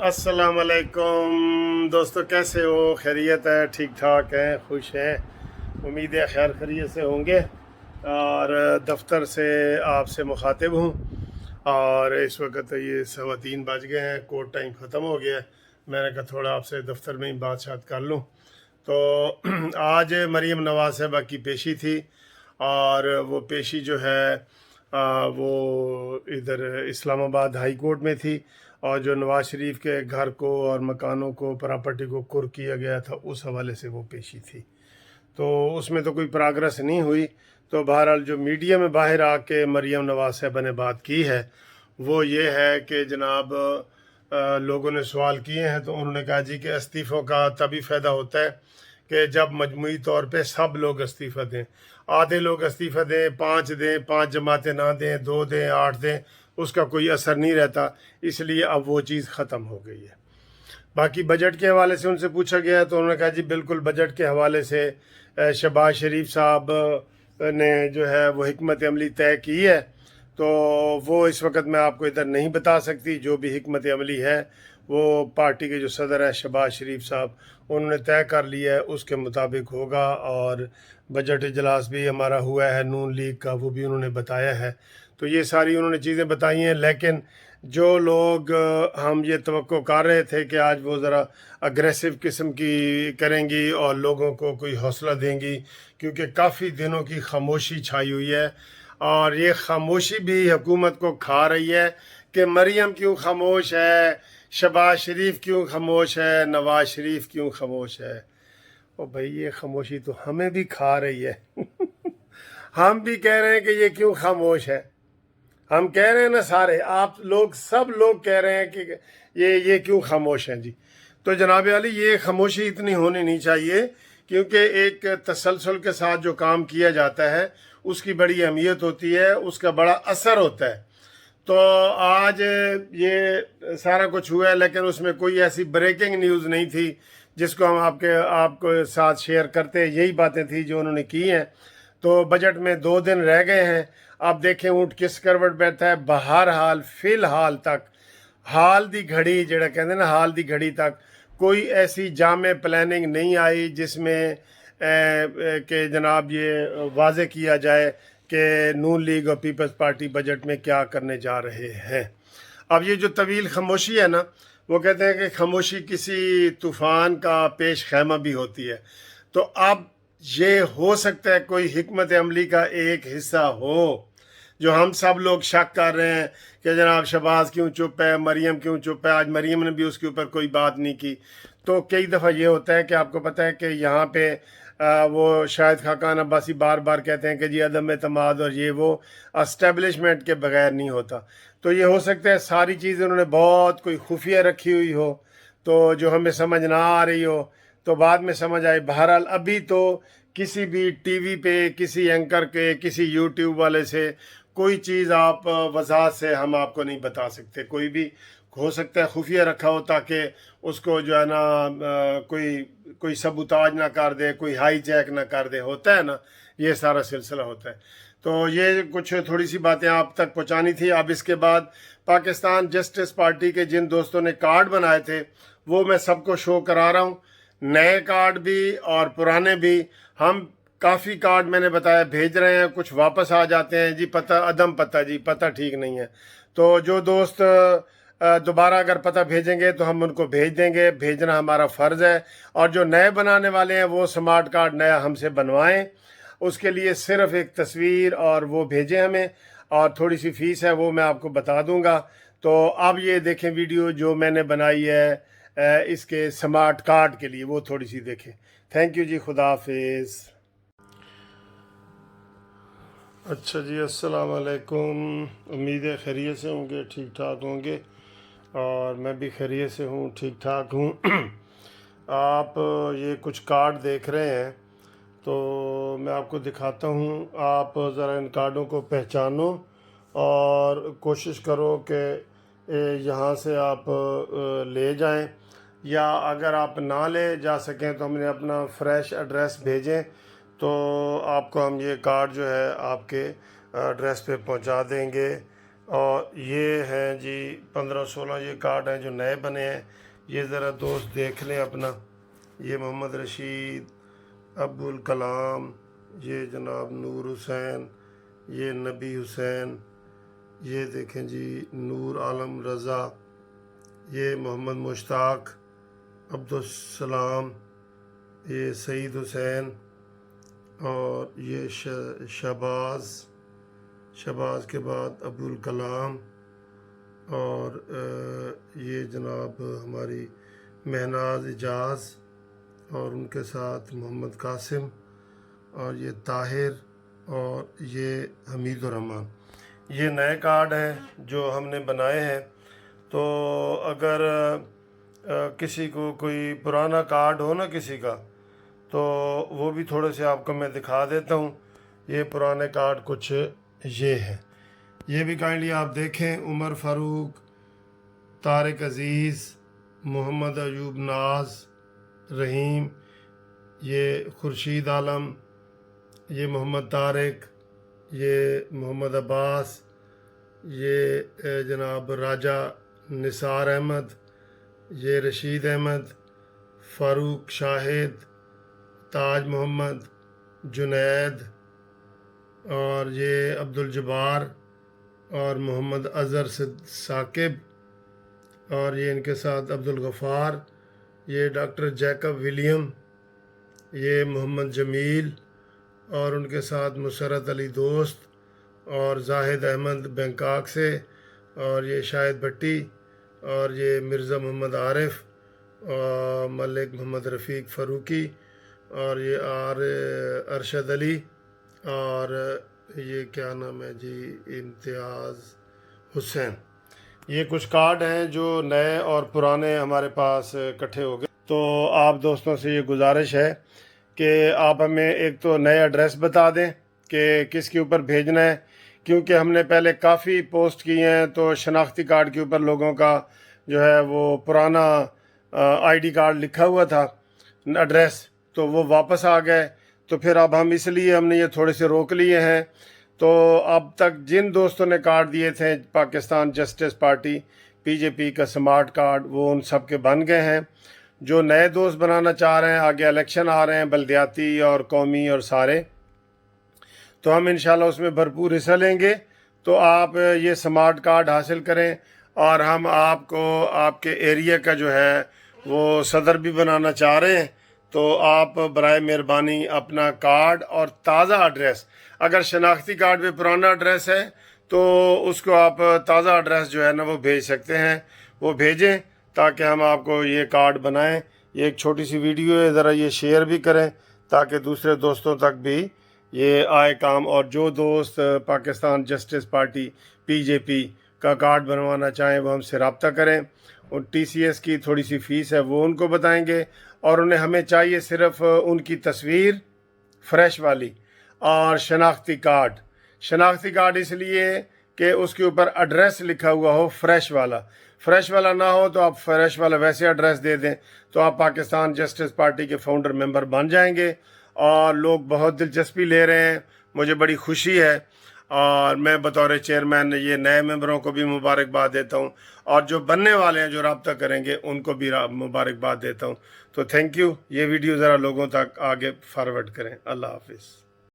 अस्सलाम वालेकुम दोस्तों, कैसे हो? खैरियत है? ठीक ठाक हैं? खुश हैं? उम्मीद है खैर खैरियत से होंगे। और दफ्तर से आपसे मुखातिब हूँ। और इस वक्त ये 3:15 बज गए हैं, कोर्ट टाइम ख़त्म हो गया है। मैंने कहा थोड़ा आपसे दफ्तर में ही बात कर लूँ। तो आज मरीम नवाज साहबा की पेशी थी, और वो पेशी जो है वो इधर इस्लामाबाद हाई कोर्ट में थी। और जो नवाज शरीफ के घर को और मकानों को, प्रॉपर्टी को कुर्क किया गया था, उस हवाले से वो पेशी थी। तो उसमें तो कोई प्रोग्रेस नहीं हुई। तो बहरहाल जो मीडिया में बाहर आके मरीम नवाज साहबा ने बात की है, वो ये है कि जनाब लोगों ने सवाल किए हैं, तो उन्होंने कहा जी कि इस्तीफ़ों का तभी फ़ायदा होता है कि जब मजमूई तौर पे सब लोग इस्तीफ़ा दें। आधे लोग इस्तीफ़ा दें, 5 दें, 5 जमातें ना दें, 2 दें, 8 दें, उसका कोई असर नहीं रहता। इसलिए अब वो चीज़ ख़त्म हो गई है। बाकी बजट के हवाले से उनसे पूछा गया, तो उन्होंने कहा जी बिल्कुल बजट के हवाले से शहबाज शरीफ साहब ने जो है वो हिकमत अमली तय की है। तो वो इस वक्त मैं आपको इधर नहीं बता सकती। जो भी हिकमत अमली है वो पार्टी के जो सदर है शहबाज शरीफ साहब, उन्होंने तय कर लिया है, उसके मुताबिक होगा। और बजट इजलास भी हमारा हुआ है नून लीग का, वो भी उन्होंने बताया है। तो ये सारी उन्होंने चीज़ें बताई हैं। लेकिन जो लोग हम ये तवक्को कर रहे थे कि आज वो ज़रा अग्रेसिव किस्म की करेंगी और लोगों को कोई हौसला देंगी, क्योंकि काफ़ी दिनों की खामोशी छाई हुई है। और ये खामोशी भी हुकूमत को खा रही है कि मरीम क्यों खामोश है, शहबाज शरीफ क्यों खामोश है, नवाज शरीफ क्यों खामोश है। ओ भाई, ये खामोशी तो हमें भी खा रही है। हम भी कह रहे हैं कि ये क्यों खामोश है। हम कह रहे हैं ना, सारे आप लोग, सब लोग कह रहे हैं कि ये क्यों खामोश हैं जी। तो जनाब अली, ये खामोशी इतनी होनी नहीं चाहिए, क्योंकि एक तसलसल के साथ जो काम किया जाता है उसकी बड़ी अहमियत होती है, उसका बड़ा असर होता है। तो आज ये सारा कुछ हुआ है, लेकिन उसमें कोई ऐसी ब्रेकिंग न्यूज़ नहीं थी जिसको हम आपको साथ शेयर करते। यही बातें थी जो उन्होंने की हैं। तो बजट में 2 दिन रह गए हैं। आप देखें ऊँट किस करवट बैठा है। बहरहाल फ़िलहाल तक, हाल दी घड़ी जड़ा कहते हैं ना, हाल दी घड़ी तक कोई ऐसी जामे प्लानिंग नहीं आई जिसमें कि जनाब ये वाज़े किया जाए कि नून लीग और पीपल्स पार्टी बजट में क्या करने जा रहे हैं। अब ये जो तवील खामोशी है ना, वो कहते हैं कि खामोशी किसी तूफ़ान का पेश खैमा भी होती है। तो अब ये हो सकता है कोई हिकमत अमली का एक हिस्सा हो, जो हम सब लोग शक कर रहे हैं कि जनाब शहबाज क्यों चुप है, मरीम क्यों चुप है। आज मरीम ने भी उसके ऊपर कोई बात नहीं की। तो कई दफ़ा ये होता है कि आपको पता है कि यहाँ पे वो शायद खाकान अब्बासी बार बार कहते हैं कि जी अदम एतमाद और ये वो एस्टेब्लिशमेंट के बगैर नहीं होता। तो ये हो सकता है सारी चीज़ें उन्होंने बहुत कोई खुफिया रखी हुई हो, तो जो हमें समझ ना आ रही हो, तो बाद में समझ आए। बहरहाल अभी तो किसी भी टीवी पे, किसी एंकर के, किसी यूट्यूब वाले से कोई चीज़ आप वजाहत से हम आपको नहीं बता सकते। कोई भी हो सकता है खुफिया रखा हो, ताकि उसको जो है ना कोई कोई सबूताज ना कर दे, कोई हाई जैक ना कर दे। होता है ना, ये सारा सिलसिला होता है। तो ये कुछ थोड़ी सी बातें आप तक पहुंचानी थी। अब इसके बाद पाकिस्तान जस्टिस पार्टी के जिन दोस्तों ने कार्ड बनाए थे, वो मैं सबको शो करा रहा हूँ। नए कार्ड भी और पुराने भी। हम काफ़ी कार्ड मैंने बताया भेज रहे हैं, कुछ वापस आ जाते हैं जी पता अदम पता, जी पता ठीक नहीं है। तो जो दोस्त दोबारा अगर पता भेजेंगे तो हम उनको भेज देंगे, भेजना हमारा फ़र्ज़ है। और जो नए बनाने वाले हैं वो स्मार्ट कार्ड नया हमसे बनवाएं। उसके लिए सिर्फ़ एक तस्वीर और वो भेजें हमें, और थोड़ी सी फ़ीस है वो मैं आपको बता दूंगा। तो अब ये देखें वीडियो जो मैंने बनाई है इसके स्मार्ट कार्ड के लिए, वो थोड़ी सी देखें। थैंक यू जी, खुदा हाफिज़। अच्छा जी, अस्सलाम वालेकुम। उम्मीद है खैरियत से होंगे, ठीक ठाक होंगे। और मैं भी खैरियत से हूँ, ठीक ठाक हूँ। आप ये कुछ कार्ड देख रहे हैं, तो मैं आपको दिखाता हूँ। आप ज़रा इन कार्डों को पहचानो और कोशिश करो कि यहाँ से आप ले जाएं, या अगर आप ना ले जा सकें तो हमने अपना फ्रेश एड्रेस भेजें, तो आपको हम ये कार्ड जो है आपके एड्रेस पे पहुंचा देंगे। اور یہ ہیں جی 15-16 یہ کارڈ ہیں جو نئے بنے ہیں، یہ ذرا دوست دیکھ لیں اپنا۔ یہ محمد رشید، ابوالکلام، یہ جناب نور حسین، یہ نبی حسین، یہ دیکھیں جی نور عالم رضا، یہ محمد مشتاق، عبدالسلام، یہ سعید حسین، اور یہ شہباز کے بعد ابوالکلام، اور یہ جناب ہماری مہناز اجاز، اور ان کے ساتھ محمد قاسم، اور یہ طاہر، اور یہ حمید الرحمن۔ یہ نئے کارڈ ہیں جو ہم نے بنائے ہیں۔ تو اگر کسی کو کوئی پرانا کارڈ ہو نا کسی کا، تو وہ بھی تھوڑے سے آپ کو میں دکھا دیتا ہوں۔ یہ پرانے کارڈ کچھ یہ ہیں، یہ بھی کائنڈلی آپ دیکھیں۔ عمر فاروق، طارق عزیز، محمد ایوب ناز، رحیم، یہ خورشید عالم، یہ محمد طارق، یہ محمد عباس، یہ جناب راجہ نثار احمد، یہ رشید احمد، فاروق شاہد، تاج محمد، جنید، اور یہ عبدالجبار، اور محمد اظہر ثاقب، اور یہ ان کے ساتھ عبدالغفار، یہ ڈاکٹر جیکب ولیم، یہ محمد جمیل، اور ان کے ساتھ مسرت علی دوست، اور زاہد احمد بینکاک سے، اور یہ شاہد بھٹی، اور یہ مرزا محمد عارف، اور ملک محمد رفیق فاروقی، اور یہ ارشد علی، اور یہ کیا نام ہے جی امتیاز حسین۔ یہ کچھ کارڈ ہیں جو نئے اور پرانے ہمارے پاس اکٹھے ہو گئے۔ تو آپ دوستوں سے یہ گزارش ہے کہ آپ ہمیں ایک تو نئے ایڈریس بتا دیں کہ کس کے اوپر بھیجنا ہے، کیونکہ ہم نے پہلے کافی پوسٹ کی ہیں تو شناختی کارڈ کے اوپر لوگوں کا جو ہے وہ پرانا آئی ڈی کارڈ لکھا ہوا تھا ایڈریس، تو وہ واپس آ گئے۔ تو پھر اب اس لیے ہم نے یہ تھوڑے سے روک لیے ہیں۔ تو اب تک جن دوستوں نے کارڈ دیے تھے پاکستان جسٹس پارٹی پی جے پی کا سمارٹ کارڈ، وہ ان سب کے بن گئے ہیں۔ جو نئے دوست بنانا چاہ رہے ہیں، آگے الیکشن آ رہے ہیں بلدیاتی اور قومی اور سارے، تو ہم انشاءاللہ اس میں بھرپور حصہ لیں گے۔ تو آپ یہ سمارٹ کارڈ حاصل کریں، اور ہم آپ کو آپ کے ایریا کا جو ہے وہ صدر بھی بنانا چاہ رہے ہیں۔ تو آپ برائے مہربانی اپنا کارڈ اور تازہ ایڈریس، اگر شناختی کارڈ پہ پرانا ایڈریس ہے تو اس کو آپ تازہ ایڈریس جو ہے نا وہ بھیج سکتے ہیں، وہ بھیجیں تاکہ ہم آپ کو یہ کارڈ بنائیں۔ یہ ایک چھوٹی سی ویڈیو ہے، ذرا یہ شیئر بھی کریں تاکہ دوسرے دوستوں تک بھی یہ آئے کام۔ اور جو دوست پاکستان جسٹس پارٹی پی جے پی کا کارڈ بنوانا چاہیں وہ ہم سے رابطہ کریں۔ اور ٹی سی ایس کی تھوڑی سی فیس ہے وہ ان کو بتائیں گے، اور انہیں ہمیں چاہیے صرف ان کی تصویر فریش والی اور شناختی کارڈ اس لیے کہ اس کے اوپر ایڈریس لکھا ہوا ہو فریش والا نہ ہو تو آپ فریش والا ویسے ایڈریس دے دیں، تو آپ پاکستان جسٹس پارٹی کے فاؤنڈر ممبر بن جائیں گے۔ اور لوگ بہت دلچسپی لے رہے ہیں، مجھے بڑی خوشی ہے، اور میں بطور چیئرمین یہ نئے ممبروں کو بھی مبارکباد دیتا ہوں، اور جو بننے والے ہیں جو رابطہ کریں گے ان کو بھی مبارکباد دیتا ہوں۔ تو تھینک یو، یہ ویڈیو ذرا لوگوں تک آگے فارورڈ کریں۔ اللہ حافظ۔